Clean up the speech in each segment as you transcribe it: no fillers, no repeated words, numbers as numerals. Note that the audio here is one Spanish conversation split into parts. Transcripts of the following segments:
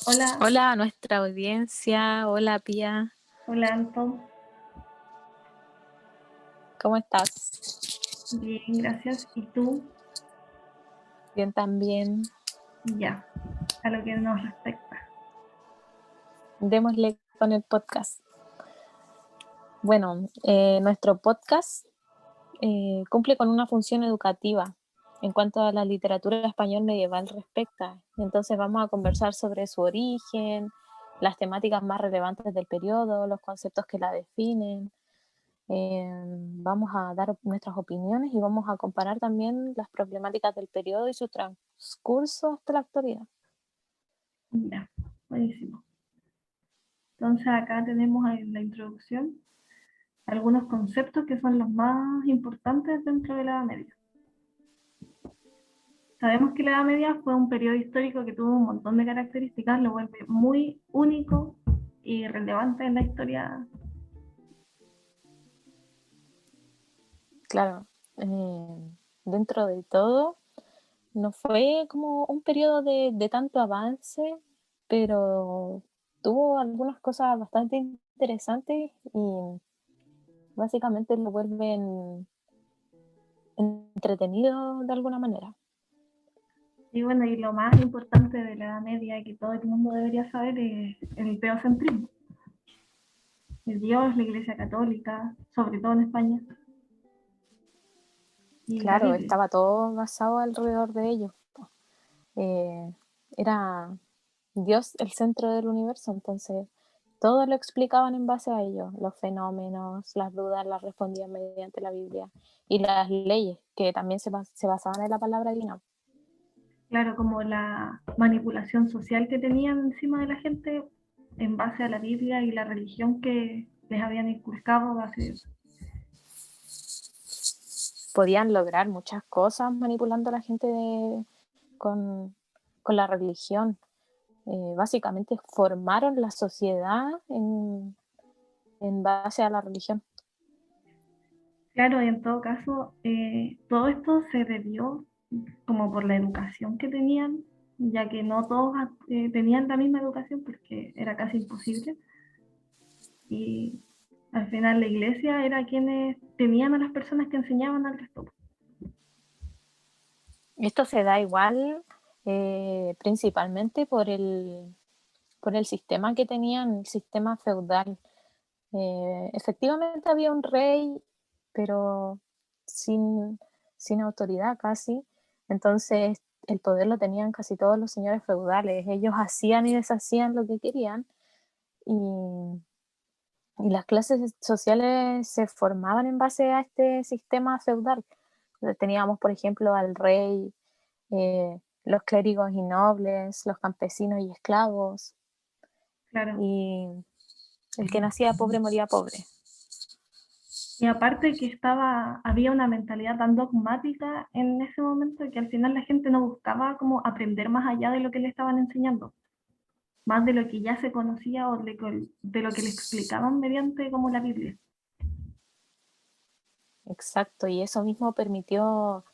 Hola, Hola a nuestra audiencia, hola Pía, hola Anton. ¿cómo estás? Bien, gracias. ¿Y tú? Bien también. Ya, a lo que nos respecta. Démosle con el podcast. Bueno, nuestro podcast cumple con una función educativa en cuanto a la literatura español medieval respecta. Entonces vamos a conversar sobre su origen, las temáticas más relevantes del periodo, los conceptos que la definen. Vamos a dar nuestras opiniones y vamos a comparar también las problemáticas del periodo y su transcurso hasta la actualidad. Ya, buenísimo. Entonces acá tenemos en la introducción algunos conceptos que son los más importantes dentro de la Edad Media. Sabemos que la Edad Media fue un periodo histórico que tuvo un montón de características, lo vuelve muy único y relevante en la historia. Claro, dentro de todo, no fue como un periodo de tanto avance, pero tuvo algunas cosas bastante interesantes y básicamente lo vuelven entretenido de alguna manera. Y bueno, y lo más importante de la Edad Media que todo el mundo debería saber es el teocentrismo. El Dios, la Iglesia Católica, sobre todo en España, y la Claro, Biblia. estaba todo basado alrededor de ellos. Eh, Era Dios el centro del universo, entonces todo lo explicaban en base a ello, los fenómenos, las dudas las respondían mediante la Biblia y las leyes, que también se basaban en la palabra divina. Claro, como la manipulación social que tenían encima de la gente en base a la Biblia y la religión que les habían inculcado hace... Podían lograr muchas cosas manipulando a la gente con, con la religión. Básicamente formaron la sociedad en base a la religión. Claro, y en todo caso, todo esto se debió como por la educación que tenían, ya que no todos tenían la misma educación porque era casi imposible. Y al final la iglesia era quienes tenían a las personas que enseñaban al resto. Esto se da igual principalmente por el sistema que tenían, el sistema feudal. Efectivamente había un rey, pero sin, sin autoridad casi. Entonces el poder lo tenían casi todos los señores feudales. Ellos hacían y deshacían lo que querían y, y las clases sociales se formaban en base a este sistema feudal. Teníamos, por ejemplo, al rey, los clérigos y nobles, los campesinos y esclavos, Claro. y el que nacía pobre moría pobre. Y aparte que había una mentalidad tan dogmática en ese momento que al final la gente no buscaba como aprender más allá de lo que le estaban enseñando, más de lo que ya se conocía o de lo que le explicaban mediante como la Biblia. Exacto, y eso mismo permitió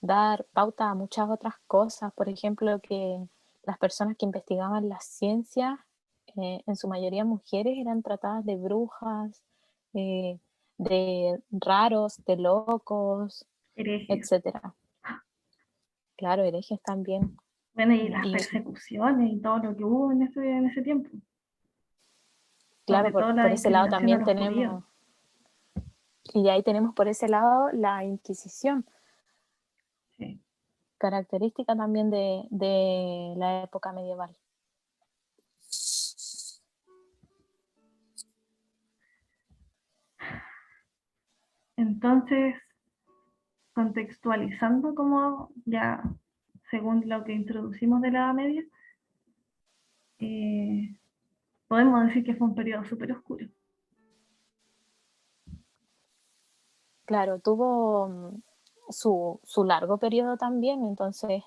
dar pauta a muchas otras cosas, por ejemplo, que las personas que investigaban las ciencias, en su mayoría mujeres, eran tratadas de brujas, eh, de raros, de locos, Herejes. etcétera. Claro, herejes también. Bueno, y las Y persecuciones y todo lo que hubo en ese tiempo, sobre claro, todo la por ese lado discriminación a también los judíos. tenemos, y ahí tenemos por ese lado la Inquisición, Sí. característica también de la época medieval. Entonces, contextualizando como ya según lo que introducimos de la Edad Media, eh, podemos decir que fue un periodo súper oscuro. Claro, tuvo su largo periodo también, entonces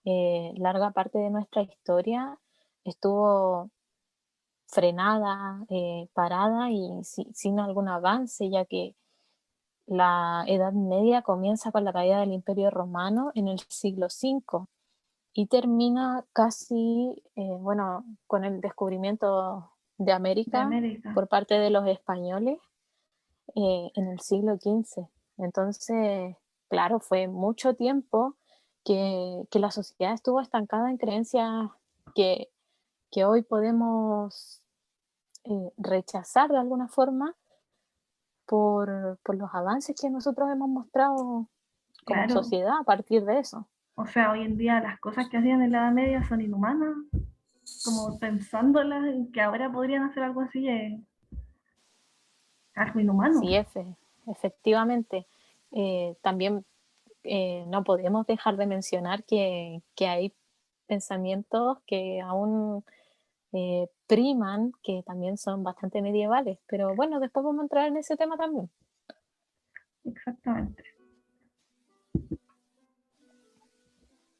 larga parte de nuestra historia estuvo frenada, parada y sin algún avance, ya que la Edad Media comienza con la caída del Imperio Romano en el siglo V y termina casi, bueno, con el descubrimiento de de América América. por parte de los españoles en el siglo XV. Entonces, claro, fue mucho tiempo que la sociedad estuvo estancada en creencias que, que hoy podemos rechazar de alguna forma por los avances que nosotros hemos mostrado como Claro, sociedad a partir de eso. o sea, hoy en día las cosas que hacían en la Edad Media son inhumanas, como pensándolas en que ahora podrían hacer algo así es algo inhumano. Sí, efectivamente. También no podemos dejar de mencionar que hay pensamientos que aún priman, que también son bastante medievales, pero bueno, después vamos a entrar en ese tema también. Exactamente.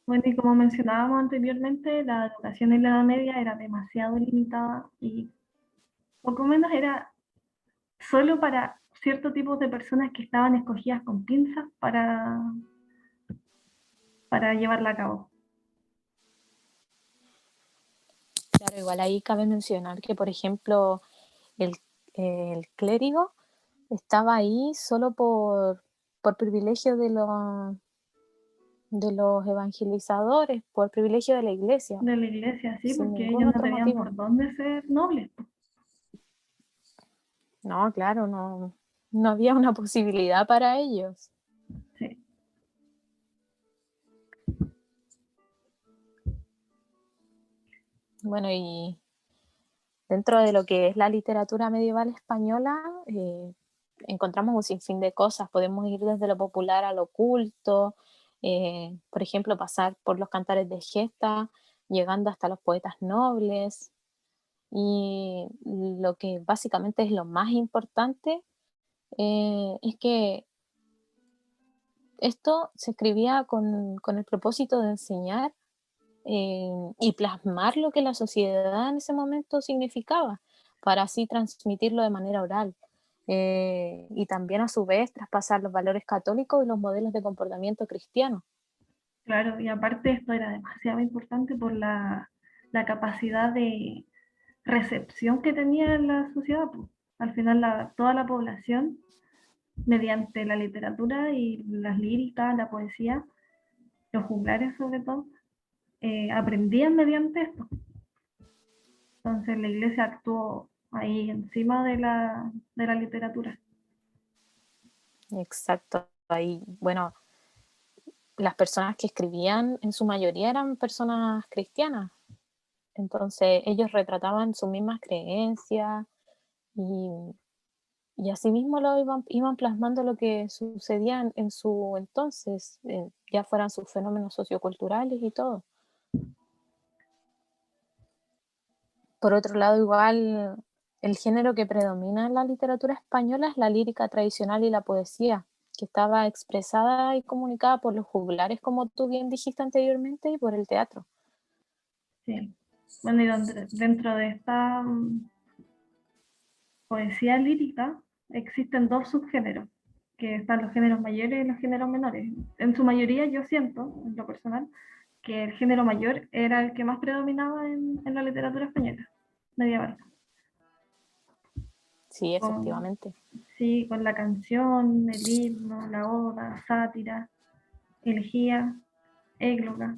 Bueno, y como mencionábamos anteriormente, la educación en la Edad Media era demasiado limitada y poco menos era solo para cierto tipo de personas que estaban escogidas con pinzas para llevarla a cabo. Claro, igual ahí cabe mencionar que, por ejemplo, el, el clérigo estaba ahí solo por privilegio de los evangelizadores, por privilegio de la iglesia, De la iglesia, sí, sin porque ningún ellos no otro tenían motivo. por dónde ser nobles. No, claro, no había una posibilidad para ellos. Sí, Bueno, y dentro de lo que es la literatura medieval española, encontramos un sinfín de cosas. Podemos ir desde lo popular a lo culto, por ejemplo, pasar por los cantares de gesta, llegando hasta los poetas nobles. Y lo que básicamente es lo más importante es que esto se escribía con el propósito de enseñar y plasmar lo que la sociedad en ese momento significaba, para así transmitirlo de manera oral. Y también a su vez traspasar los valores católicos y los modelos de comportamiento cristiano. claro, y aparte esto era demasiado importante por la capacidad de recepción que tenía la sociedad. Pues. Al final toda la población, mediante la literatura y las líricas, la poesía, los juglares sobre todo, aprendían mediante esto. Entonces la iglesia actuó ahí encima de la literatura. Exacto. Ahí, bueno, las personas que escribían en su mayoría eran personas cristianas, entonces ellos retrataban sus mismas creencias y, y asimismo iban plasmando lo que sucedía en su entonces, ya fueran sus fenómenos socioculturales y todo. Por otro lado, igual el género que predomina en la literatura española es la lírica tradicional y la poesía, que estaba expresada y comunicada por los juglares, como tú bien dijiste anteriormente, y por el teatro. Sí. Bueno, y dentro de esta poesía lírica existen dos subgéneros, que están los géneros mayores y los géneros menores. En su mayoría yo siento, en lo personal, que el género mayor era el que más predominaba en la literatura española medieval. Sí, Con, efectivamente. sí, con la canción, el himno, la oda, sátira, elegía, égloga.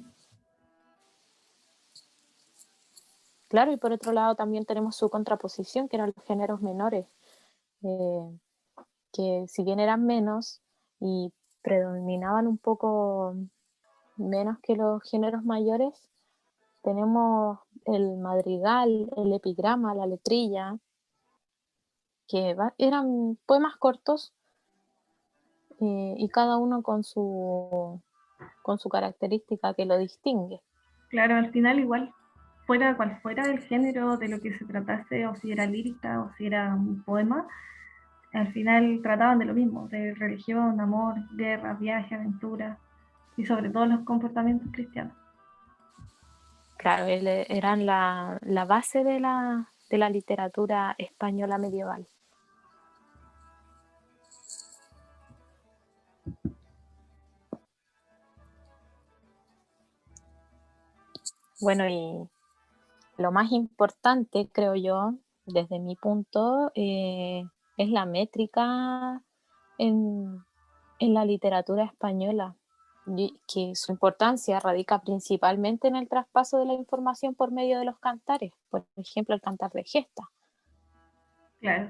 Claro, y por otro lado también tenemos su contraposición, que eran los géneros menores, eh, que si bien eran menos y predominaban un poco menos que los géneros mayores, tenemos el madrigal, el epigrama, la letrilla, que eran poemas cortos y cada uno con su característica que lo distingue. Claro, al final igual, fuera cual fuera el género de lo que se tratase, o si era lírica o si era un poema, al final trataban de lo mismo, de religión, amor, guerra, viaje, aventura y sobre todo los comportamientos cristianos. Claro, eran la base de la literatura española medieval. Bueno, y lo más importante, creo yo, desde mi punto, es la métrica en, en la literatura española, y que su importancia radica principalmente en el traspaso de la información por medio de los cantares, por ejemplo, el cantar de gesta. Claro,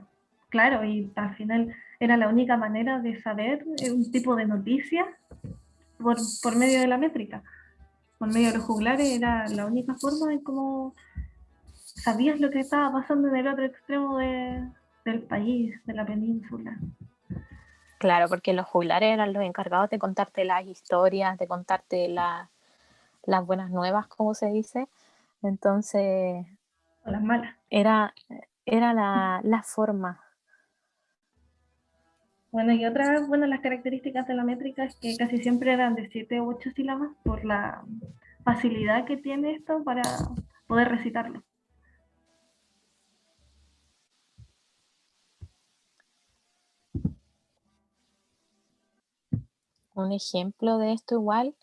claro, y al final era la única manera de saber un tipo de noticia por medio de la métrica. Por medio de los juglares era la única forma de cómo sabías lo que estaba pasando en el otro extremo del país, de la península. Claro, porque los juglares eran los encargados de contarte las historias, de contarte las buenas nuevas, como se dice. Entonces, O las malas. era, era la forma. Bueno, y otra, bueno, las características de la métrica es que casi siempre eran de 7 u 8 sílabas por la facilidad que tiene esto para poder recitarlo. Un ejemplo de esto igual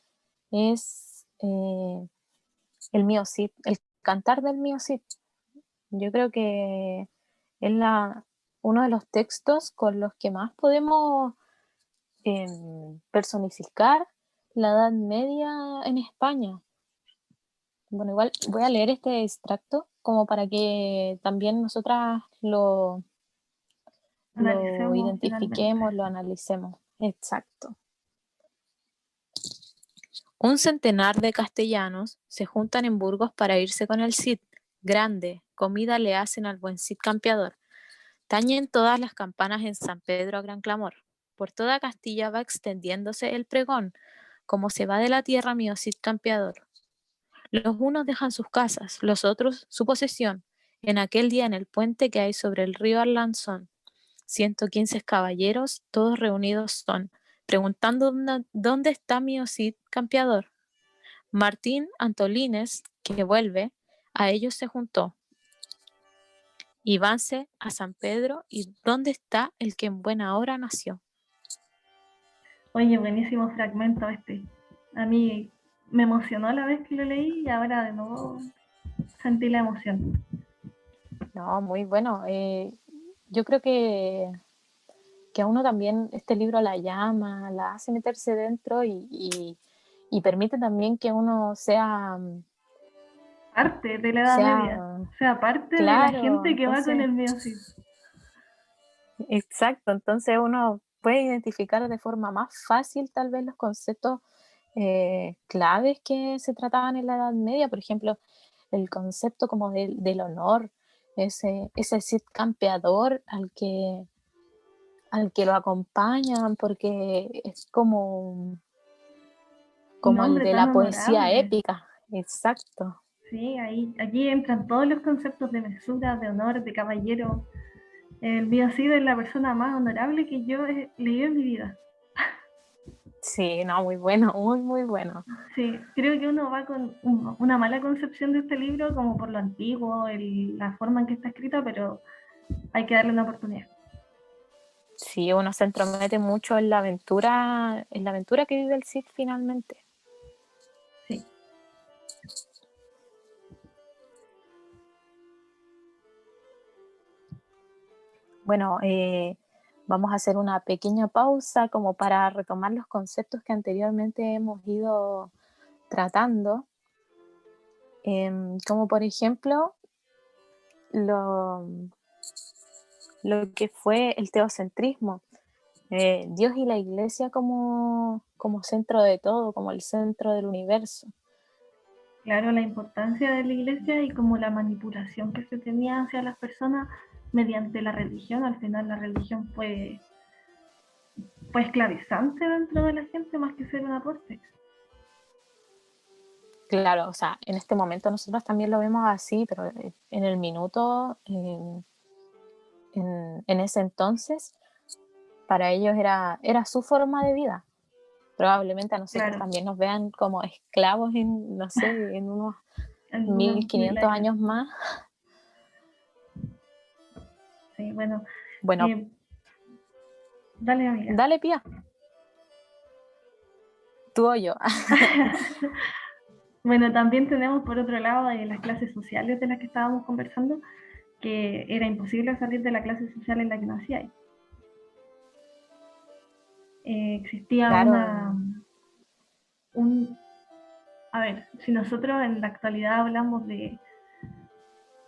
es el mío Cid, el cantar del mío Cid. Yo creo que es uno de los textos con los que más podemos personificar la Edad Media en España. Bueno, igual voy a leer este extracto como para que también nosotras lo Analicemos finalmente. identifiquemos, lo analicemos. Exacto. Un centenar de castellanos se juntan en Burgos para irse con el Cid. Grande, comida le hacen al buen Cid campeador. Tañen todas las campanas en San Pedro a gran clamor. Por toda Castilla va extendiéndose el pregón, como se va de la tierra mío Cid campeador. Los unos dejan sus casas, los otros su posesión, en aquel día en el puente que hay sobre el río Arlanzón. 115 caballeros, todos reunidos son, preguntando dónde está mi Cid campeador. Martín Antolínez, que vuelve, a ellos se juntó. Y vanse a San Pedro, y dónde está el que en buena hora nació. Oye, buenísimo fragmento este. A mí me emocionó la vez que lo leí y ahora de nuevo sentí la emoción. No, muy bueno. Yo creo que a uno también este libro la llama, la hace meterse dentro y permite también que uno Parte de la Edad Media, sea o sea, parte de la claro. gente que va con Entonces, el Miocid. exacto, entonces uno puede identificar de forma más fácil tal vez los conceptos claves que se trataban en la Edad Media, por ejemplo, el concepto como del honor, ese Cid campeador al que lo acompañan, porque es Un como el hombre de tan la poesía honorable. épica, exacto. Sí, allí entran todos los conceptos de mesura, de honor, de caballero. El Miocid es la persona más honorable que yo he leído en mi vida. Sí, no, muy bueno, muy, muy bueno. Sí, creo que uno va con una mala concepción de este libro, como por lo antiguo, la forma en que está escrito, pero hay que darle una oportunidad. Sí, uno se entromete mucho en la aventura que vive el Cid finalmente. Sí. Bueno, vamos a hacer una pequeña pausa como para retomar los conceptos que anteriormente hemos ido tratando, como por ejemplo lo, lo que fue el teocentrismo, Dios y la iglesia como centro de todo, como el centro del universo. Claro, la importancia de la iglesia y como la manipulación que se tenía hacia las personas mediante la religión. Al final la religión fue esclavizante dentro de la gente más que ser un aporte. Claro, o sea, en este momento nosotros también lo vemos así, pero en el minuto, en ese entonces, para ellos era su forma de vida. Probablemente a nosotros Claro, también nos vean como esclavos en, no sé, en unos algunos mil 1500 años. años más. Sí, bueno, Bueno, eh, dale amiga. dale pía, tú o yo. Bueno, también tenemos por otro lado las clases sociales de las que estábamos conversando, que era imposible salir de la clase social en la que nacía. Existía Claro, un, a ver, si nosotros en la actualidad hablamos de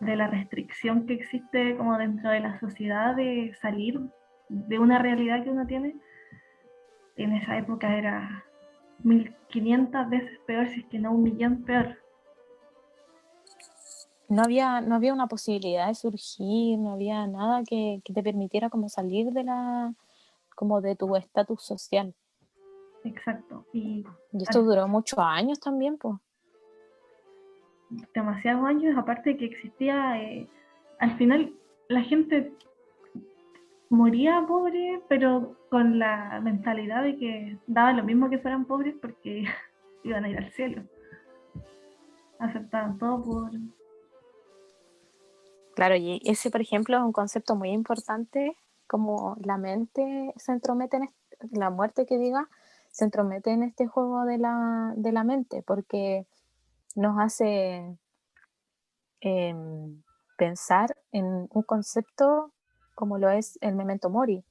la restricción que existe como dentro de la sociedad de salir de una realidad que uno tiene, en esa época era 1500 veces peor, si es que no 1.000.000 peor. no había una posibilidad de surgir, no había nada que te permitiera como salir como de tu estatus social. Exacto. Y Y esto duró muchos años también, pues. demasiados años, aparte de que existía, al final la gente moría pobre, pero con la mentalidad de que daba lo mismo que fueran pobres porque iban a ir al cielo. Aceptaban todo por... Claro, y ese, por ejemplo, es un concepto muy importante, como la mente se entromete la muerte que diga, se entromete en este juego de la mente, porque nos hace pensar en un concepto como lo es el memento mori.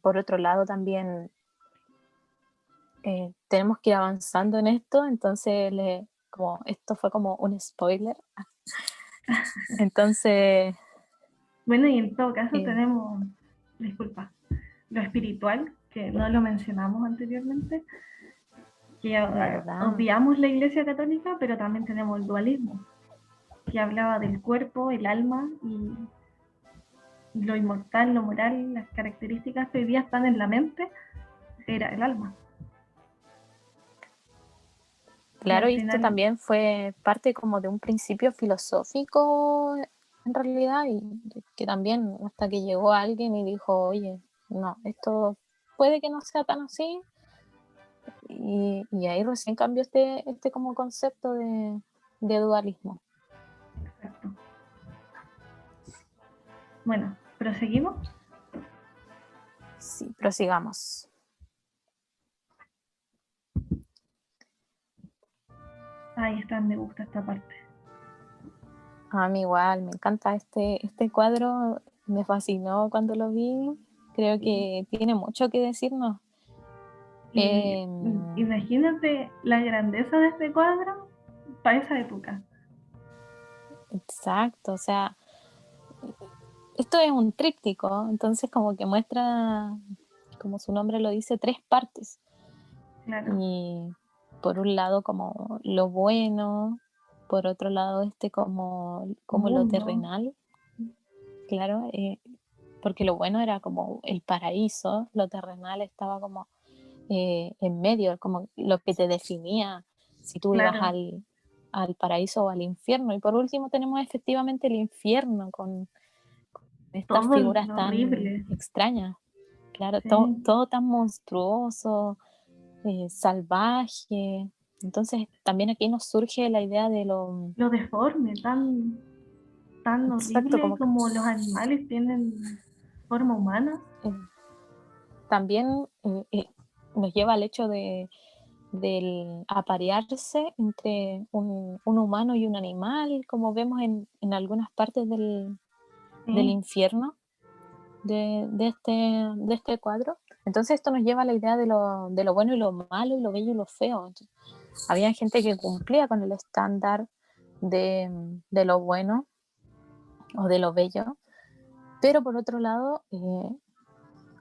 Por otro lado, también tenemos que ir avanzando en esto, entonces como esto fue como un spoiler. Entonces, Bueno, y en todo caso eh, tenemos, disculpa, lo espiritual, que no lo mencionamos anteriormente, que ¿verdad? obviamos la Iglesia Católica, pero también tenemos el dualismo, que hablaba del cuerpo, el alma y lo inmortal, lo moral, las características que hoy día están en la mente, era el alma. Y Claro, al y esto final, también fue parte como de un principio filosófico en realidad, y que también hasta que llegó alguien y dijo, oye, no, esto puede que no sea tan así, y ahí recién cambió este como concepto de dualismo. exacto. Bueno, proseguimos. Sí, prosigamos. Ahí está, me gusta esta parte. A mí igual, me encanta este cuadro, me fascinó cuando lo vi, creo Sí. que tiene mucho que decirnos. Y Em, imagínate la grandeza de este cuadro para esa época. exacto, o sea, esto es un tríptico, entonces como que muestra, como su nombre lo dice, tres partes. Claro. Y por un lado como lo bueno, por otro lado como lo Mundo. terrenal, claro, porque lo bueno era como el paraíso, lo terrenal estaba como en medio, como lo que te definía si tú ibas Claro. al paraíso o al infierno. Y por último tenemos efectivamente el infierno con estas Todo figuras lo tan horrible. extrañas. Claro, Sí. todo tan monstruoso, salvaje. Entonces también aquí nos surge la idea de lo Lo deforme, tan exacto, horrible como que, como los animales tienen forma humana. eh, también nos lleva al hecho del aparearse entre un humano y un animal, como vemos en algunas partes del Sí, infierno de este cuadro. Entonces esto nos lleva a la idea de lo bueno y lo malo, y lo bello y lo feo. Entonces, había gente que cumplía con el estándar de lo bueno o de lo bello, pero por otro lado,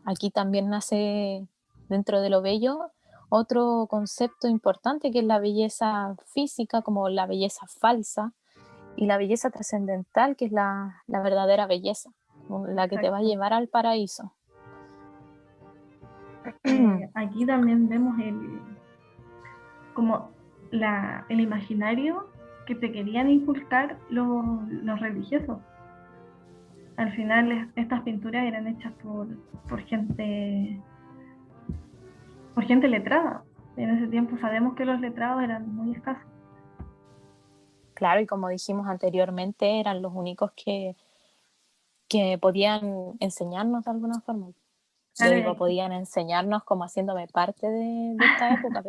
aquí también nace dentro de lo bello otro concepto importante, que es la belleza física, como la belleza falsa, y la belleza trascendental, que es la verdadera belleza, la que te va a exacto. llevar al paraíso. Aquí también vemos como el imaginario que te querían inculcar los religiosos. Al final estas pinturas eran hechas por gente por gente letrada. En ese tiempo sabemos que los letrados eran muy escasos. Claro, y como dijimos anteriormente, eran los únicos que podían enseñarnos de alguna forma. Yo Claro, y digo, aquí, podían enseñarnos como haciéndome parte de esta época,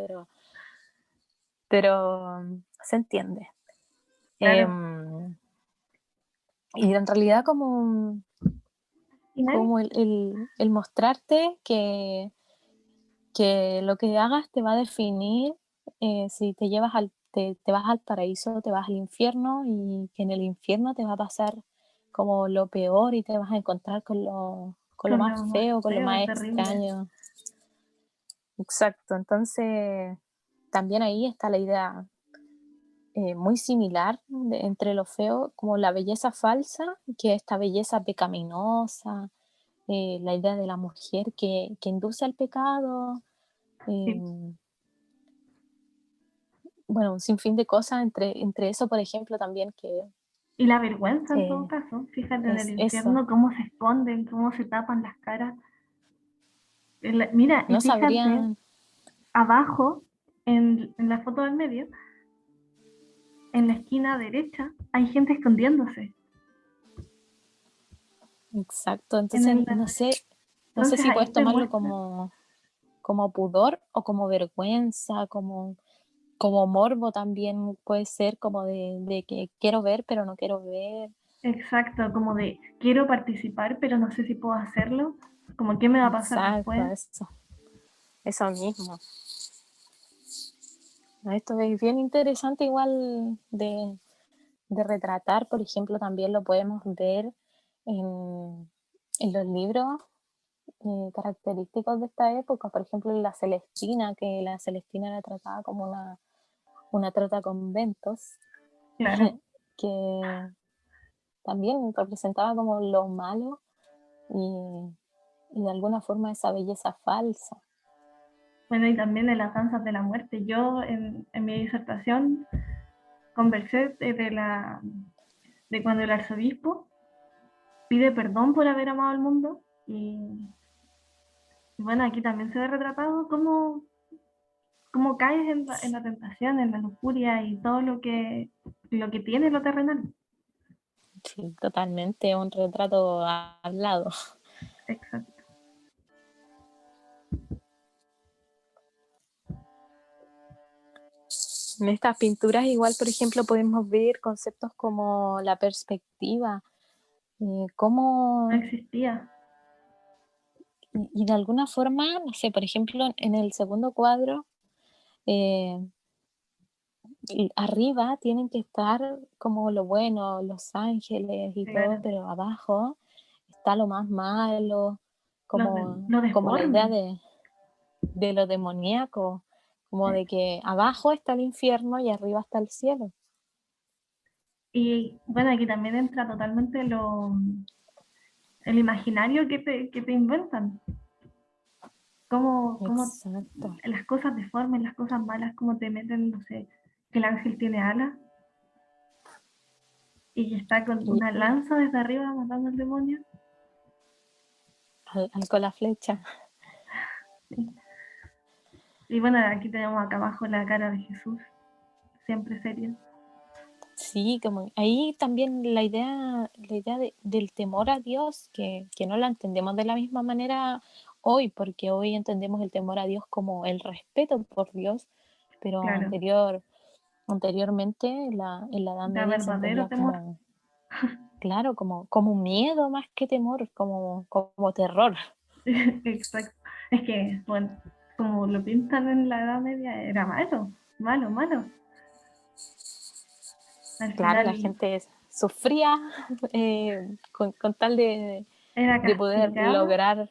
pero se entiende. Claro. Y en realidad como, Y nadie, como el mostrarte que lo que hagas te va a definir si te llevas te vas al paraíso, te vas al infierno y que en el infierno te va a pasar como lo peor y te vas a encontrar con lo con más lo más feo, con lo feo, más terrible. extraño. Exacto, entonces también ahí está la idea muy similar entre lo feo, como la belleza falsa, que esta belleza pecaminosa, la idea de la mujer que induce al pecado, Sí. eh, bueno, un sinfín de cosas, entre eso, por ejemplo, también que Y la vergüenza en todo eh, caso. Fíjate en el es eso, infierno cómo se esconden, cómo se tapan las caras. Mira, y no fíjate, sabrían, abajo, en la foto del medio, en la esquina derecha, hay gente escondiéndose. exacto, En entonces el, no sé entonces si ahí puedes te tomarlo muestra, como pudor o como vergüenza, como morbo también puede ser, como de que quiero ver, pero no quiero ver. exacto, como de quiero participar, pero no sé si puedo hacerlo. Como qué me va a pasar Exacto, después. eso mismo. Esto es bien interesante igual de retratar, por ejemplo, también lo podemos ver en los libros característicos de esta época, por ejemplo, en la Celestina, que la Celestina era tratada como una trata conventos, Claro. que también representaba como lo malo y de alguna forma esa belleza falsa. Bueno, y también en las danzas de la muerte. Yo en mi disertación conversé de cuando el arzobispo pide perdón por haber amado al mundo y bueno, aquí también se ve retratado cómo caes en la tentación, en la lujuria y todo lo que tiene lo terrenal. Sí, totalmente un retrato hablado. Exacto. En estas pinturas igual, por ejemplo, podemos ver conceptos como la perspectiva, No cómo, existía. y de alguna forma, no sé, por ejemplo, en el segundo cuadro, eh, y arriba tienen que estar como lo bueno, los ángeles y todo, Claro. pero abajo está lo más malo, Lo como la idea deforme. de lo demoníaco, como Eh, de que abajo está el infierno y arriba está el cielo. Y bueno, aquí también entra totalmente el imaginario que te inventan. Cómo Exacto. las cosas deformes, las cosas malas, cómo te meten, no sé, que el ángel tiene alas y que está con Y una lanza desde arriba matando al demonio. con la flecha. Sí. Y bueno, aquí tenemos acá abajo la cara de Jesús, siempre seria. Sí, como ahí también la idea del temor a Dios, que no la entendemos de la misma manera hoy, porque hoy entendemos el temor a Dios como el respeto por Dios, pero Claro, anteriormente, en la Edad da Media se verdadero entendía temor. como, claro, como miedo más que temor, como terror. Exacto. Es que, bueno, como lo pintan en la Edad Media, era malo, malo, malo. Al Claro, la final gente sufría con tal era de poder castigada. lograr.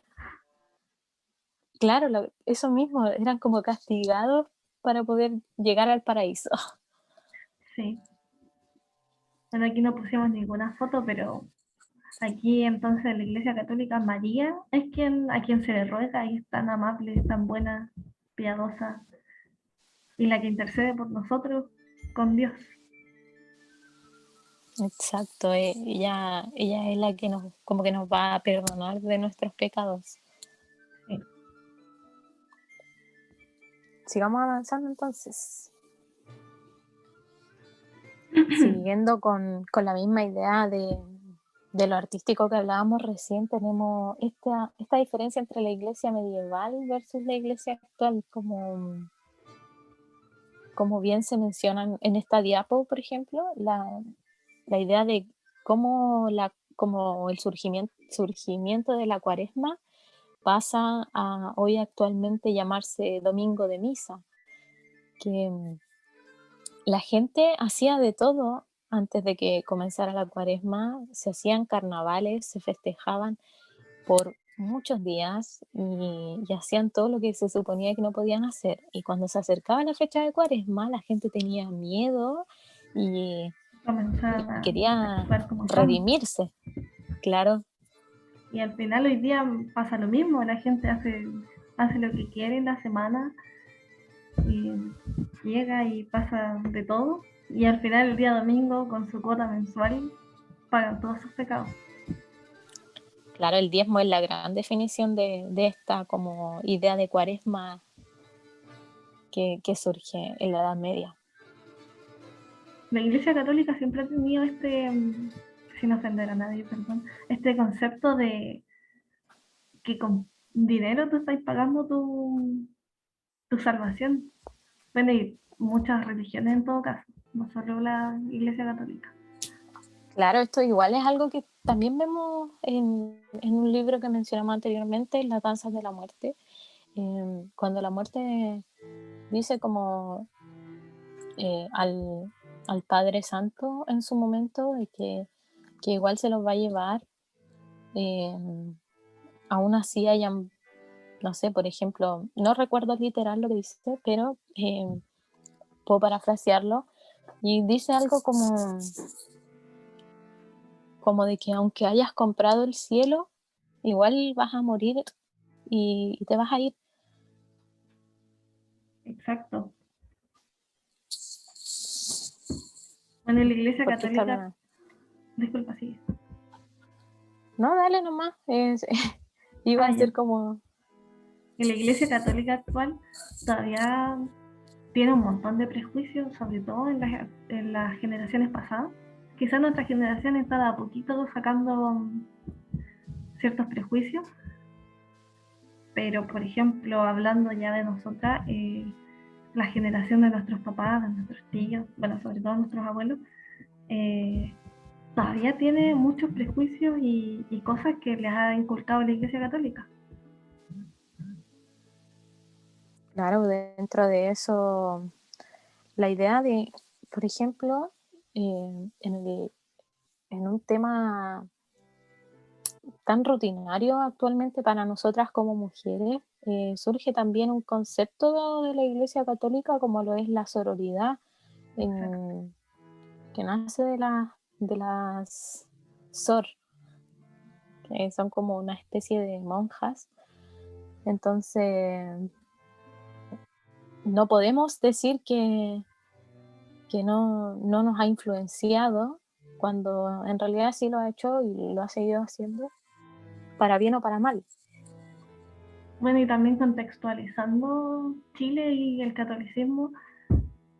Claro, eso mismo, eran como castigados para poder llegar al paraíso. Sí. Bueno, aquí no pusimos ninguna foto, pero aquí entonces en la Iglesia Católica María es a quien se le ruega y es tan amable, tan buena, piadosa y la que intercede por nosotros con Dios. Exacto, ella es la que como que nos va a perdonar de nuestros pecados. Sí. Sigamos avanzando entonces. Siguiendo con la misma idea de lo artístico que hablábamos recién, tenemos esta diferencia entre la iglesia medieval versus la iglesia actual, como como bien se menciona en esta diapo, por ejemplo, la idea de cómo el surgimiento de la cuaresma pasa a hoy actualmente llamarse Domingo de Misa, que la gente hacía de todo antes de que comenzara la cuaresma, se hacían carnavales, se festejaban por muchos días y hacían todo lo que se suponía que no podían hacer. Y cuando se acercaba la fecha de cuaresma, la gente tenía miedo y, Comenzaban y a quería actuar como son. redimirse, claro. Y al final hoy día pasa lo mismo, la gente hace lo que quiere en la semana y llega y pasa de todo. Y al final el día domingo con su cuota mensual pagan todos sus pecados. Claro, el diezmo es la gran definición de esta como idea de cuaresma que surge en la Edad Media. La Iglesia Católica siempre ha tenido sin ofender a nadie, perdón, este concepto de que con dinero tú estás pagando tu salvación. Bueno, y muchas religiones en todo caso, no solo la Iglesia Católica. Claro, esto igual es algo que también vemos en un libro que mencionamos anteriormente, Las danzas de la muerte, cuando la muerte dice como al Padre Santo en su momento de que igual se los va a llevar, eh, aún así hayan, no sé, por ejemplo, no recuerdo literal lo que dice, pero puedo parafrasearlo, y dice algo como de que aunque hayas comprado el cielo, igual vas a morir y te vas a ir. Exacto. Bueno, en la Iglesia Porque está Católica, la... disculpa, sí. No, dale nomás. Iba Ah, a ya. ser como... En la Iglesia Católica actual todavía tiene un montón de prejuicios, sobre todo en las generaciones pasadas. Quizás nuestra generación está de a poquito sacando ciertos prejuicios, pero por ejemplo, hablando ya de nosotras, la generación de nuestros papás, de nuestros tíos, bueno, sobre todo nuestros abuelos, eh, todavía tiene muchos prejuicios y cosas que les ha inculcado la Iglesia Católica. Claro, dentro de eso, la idea de, por ejemplo, en un tema tan rutinario actualmente para nosotras como mujeres, surge también un concepto de la Iglesia Católica como lo es la sororidad, Exacto. que nace de las sor, que son como una especie de monjas. Entonces, no podemos decir que no nos ha influenciado, cuando en realidad sí lo ha hecho y lo ha seguido haciendo, para bien o para mal. Bueno, y también contextualizando Chile y el catolicismo,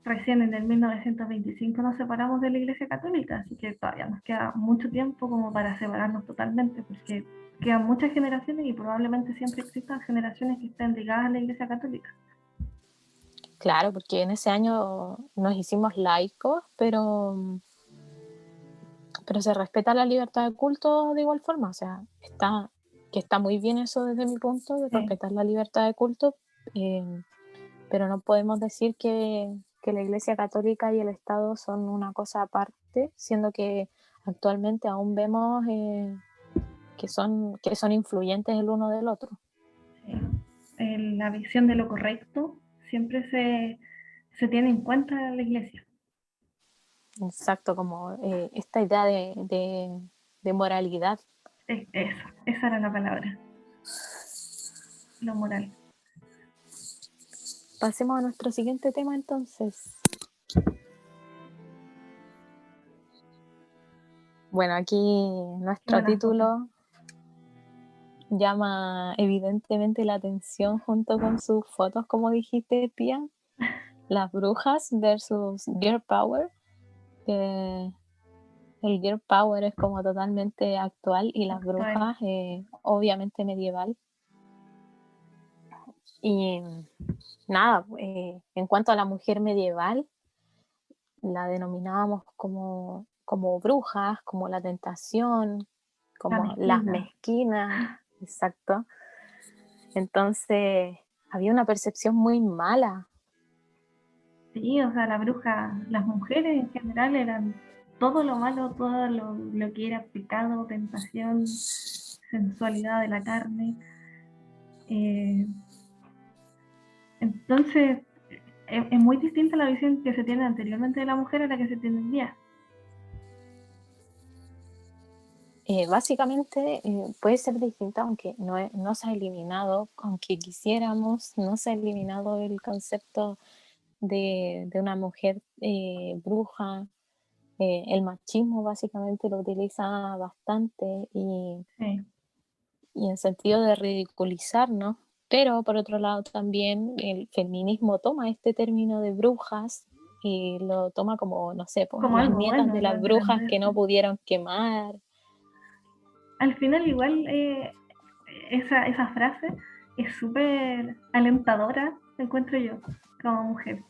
recién en el 1925 nos separamos de la Iglesia Católica, así que todavía nos queda mucho tiempo como para separarnos totalmente, porque quedan muchas generaciones y probablemente siempre existan generaciones que estén ligadas a la Iglesia Católica. Claro, porque en ese año nos hicimos laicos, pero se respeta la libertad de culto de igual forma. O sea, está muy bien eso desde mi punto, de Sí. respetar la libertad de culto, eh, pero no podemos decir que la Iglesia Católica y el Estado son una cosa aparte, siendo que actualmente aún vemos que son influyentes el uno del otro. Sí. La visión de lo correcto siempre se tiene en cuenta en la Iglesia. Exacto, como esta idea de moralidad. Esa era la palabra, lo moral. Pasemos a nuestro siguiente tema entonces. Bueno, aquí Qué nuestro buena foto. título llama evidentemente la atención junto con sus fotos, como dijiste, Pia, las brujas versus Girl Power, que el Girl Power es como totalmente actual y las Actual. brujas obviamente medieval. Y nada, en cuanto a la mujer medieval, la denominábamos como brujas, como la tentación, La como las mezquina. mezquinas, exacto. Entonces, había una percepción muy mala. Sí, o sea, la bruja, las mujeres en general eran todo lo malo, todo lo que era pecado, tentación, sensualidad de la carne. Eh, entonces, es muy distinta la visión que se tiene anteriormente de la mujer a la que se tiene hoy día. Básicamente puede ser distinta, aunque no se ha eliminado, aunque quisiéramos, no se ha eliminado el concepto de una mujer bruja. El machismo básicamente lo utiliza bastante Sí, y en sentido de ridiculizar, ¿no? Pero por otro lado también el feminismo toma este término de brujas y lo toma como, no sé, pues como las algo nietas bueno, de lo las brujas que no engrandece. pudieron quemar. Al final, igual, esa frase es súper alentadora, encuentro yo, como mujer.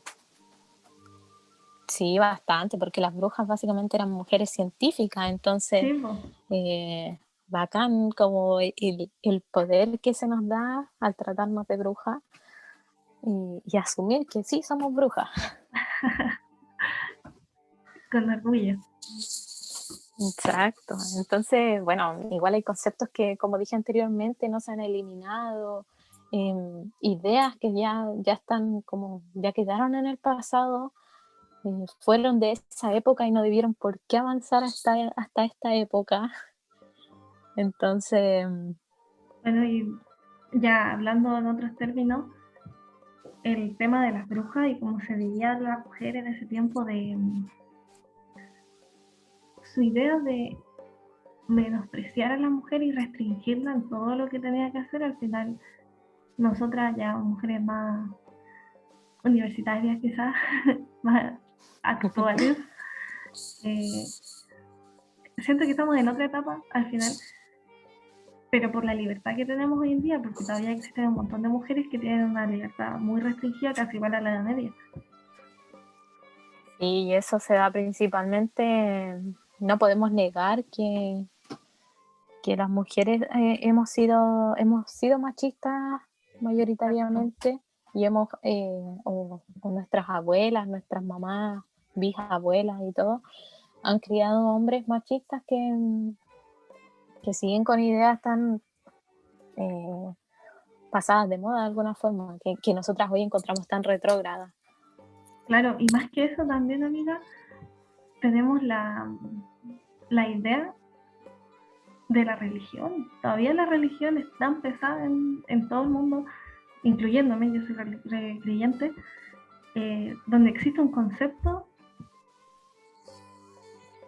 Sí, bastante, porque las brujas básicamente eran mujeres científicas, entonces Sí, pues, bacán como el poder que se nos da al tratarnos de brujas y asumir que sí somos brujas. con orgullo. Exacto. Entonces, bueno, igual hay conceptos que, como dije anteriormente, no se han eliminado, ideas que ya están como, ya quedaron en el pasado, fueron de esa época y no debieron por qué avanzar hasta esta época. Entonces, Bueno, y ya hablando en otros términos, el tema de las brujas y cómo se vivía la mujer en ese tiempo de su idea de menospreciar a la mujer y restringirla en todo lo que tenía que hacer, al final nosotras ya mujeres más universitarias quizás, más actuales, eh, siento que estamos en otra etapa al final, pero por la libertad que tenemos hoy en día, porque todavía existen un montón de mujeres que tienen una libertad muy restringida, casi igual a la edad media. y eso se da principalmente, no podemos negar que las mujeres hemos sido machistas Exacto. mayoritariamente y o nuestras abuelas, nuestras mamás, bisabuelas y todo, han criado hombres machistas que siguen con ideas tan eh, pasadas de moda de alguna forma, que nosotras hoy encontramos tan retrógradas. Claro, y más que eso también, amiga, tenemos la idea de la religión. Todavía la religión es tan pesada en todo el mundo, incluyéndome, yo soy creyente, donde existe un concepto,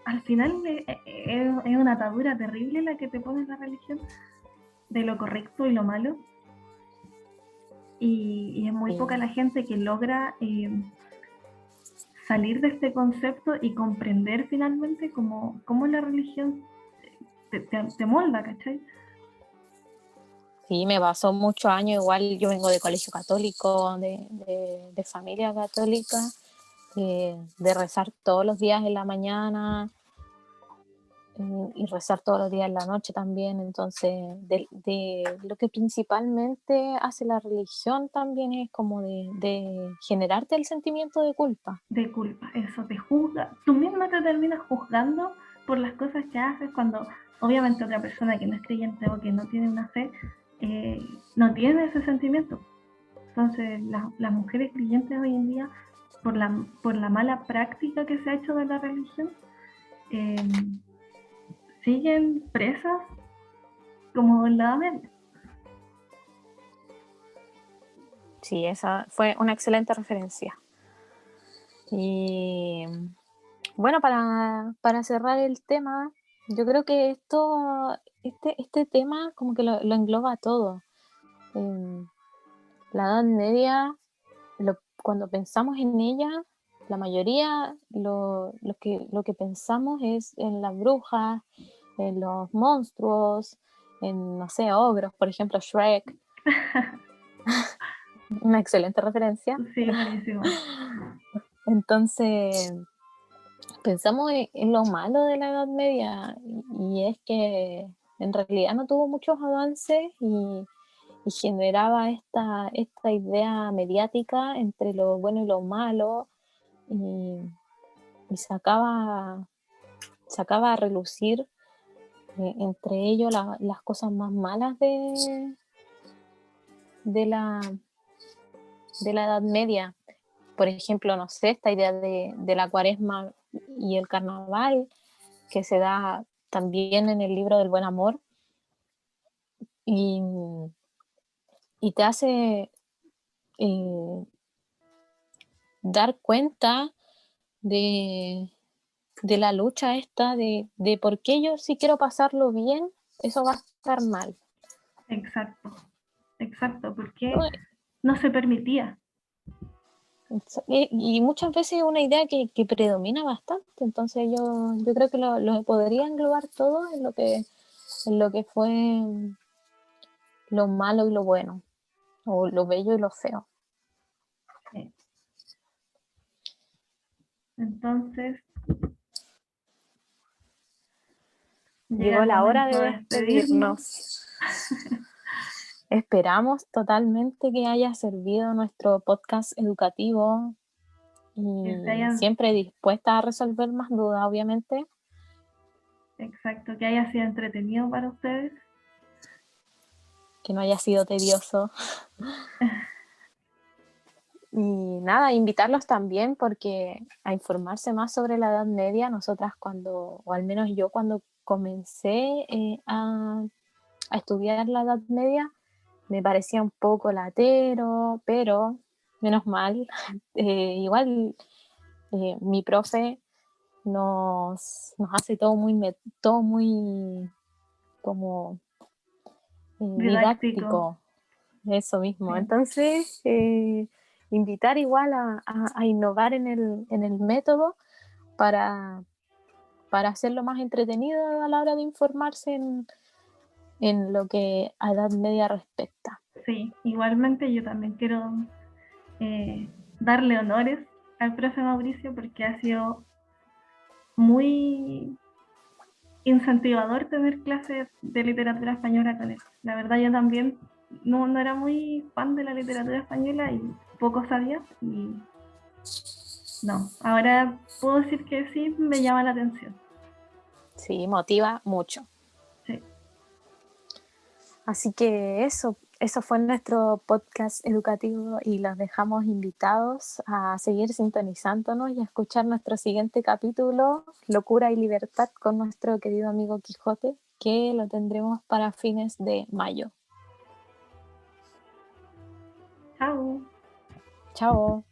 al final es una atadura terrible la que te pone la religión de lo correcto y lo malo. Y es muy poca Y la gente que logra salir de este concepto y comprender finalmente cómo la religión te molda, ¿cachai? sí, me pasó muchos años, igual yo vengo de colegio católico, de familia católica, de rezar todos los días en la mañana y rezar todos los días en la noche también. Entonces, de lo que principalmente hace la religión también es como de generarte el sentimiento de culpa. De culpa, eso te juzga, tú misma te terminas juzgando por las cosas que haces cuando obviamente otra persona que no es creyente o que no tiene una fe no tiene ese sentimiento. Entonces las mujeres creyentes hoy en día, por la mala práctica que se ha hecho de la religión, eh, siguen presas como en la Edad Media. Sí, esa fue una excelente referencia. Y bueno, para cerrar el tema, yo creo que este tema como que lo engloba todo. En la Edad Media, cuando pensamos en ella, la mayoría lo que pensamos es en las brujas, en los monstruos, en, no sé, ogros, por ejemplo, Shrek. Una excelente referencia. Sí, buenísimo. Entonces, pensamos en lo malo de la Edad Media y es que en realidad no tuvo muchos avances y generaba esta idea mediática entre lo bueno y lo malo y, y sacaba a relucir entre ellos las cosas más malas de la, de la Edad Media. Por ejemplo, no sé, esta idea de la cuaresma y el carnaval, que se da también en el libro del buen amor, y, y te hace eh, dar cuenta de, de la lucha esta, de por qué yo si quiero pasarlo bien, eso va a estar mal. Exacto, exacto, porque ¿No? no se permitía. Y muchas veces es una idea que predomina bastante, entonces yo creo que lo podría englobar todo en lo que fue lo malo y lo bueno, o lo bello y lo feo. Sí. Entonces, llega Llegó el la hora momento de de despedirnos. despedirnos. Esperamos totalmente que haya servido nuestro podcast educativo Que se y haya, siempre dispuesta a resolver más dudas, obviamente. exacto, que haya sido entretenido para ustedes. Que no haya sido tedioso. Y nada, invitarlos también porque a informarse más sobre la Edad Media, nosotras cuando, o al menos yo cuando comencé a estudiar la Edad Media, me parecía un poco latero, pero menos mal, igual mi profe nos hace todo muy como Didáctico. didáctico, eso mismo. Sí, Entonces, invitar igual a innovar en el método para, para hacerlo más entretenido a la hora de informarse en lo que a Edad Media respecta. sí, igualmente yo también quiero darle honores al profe Mauricio porque ha sido muy incentivador tener clases de literatura española con él. La verdad yo también no era muy fan de la literatura española y poco sabía y no, ahora puedo decir que sí me llama la atención. Sí, motiva mucho. Sí, Así que eso fue nuestro podcast educativo y los dejamos invitados a seguir sintonizándonos y a escuchar nuestro siguiente capítulo, Locura y Libertad, con nuestro querido amigo Quijote, que lo tendremos para fines de mayo. chao. Chao.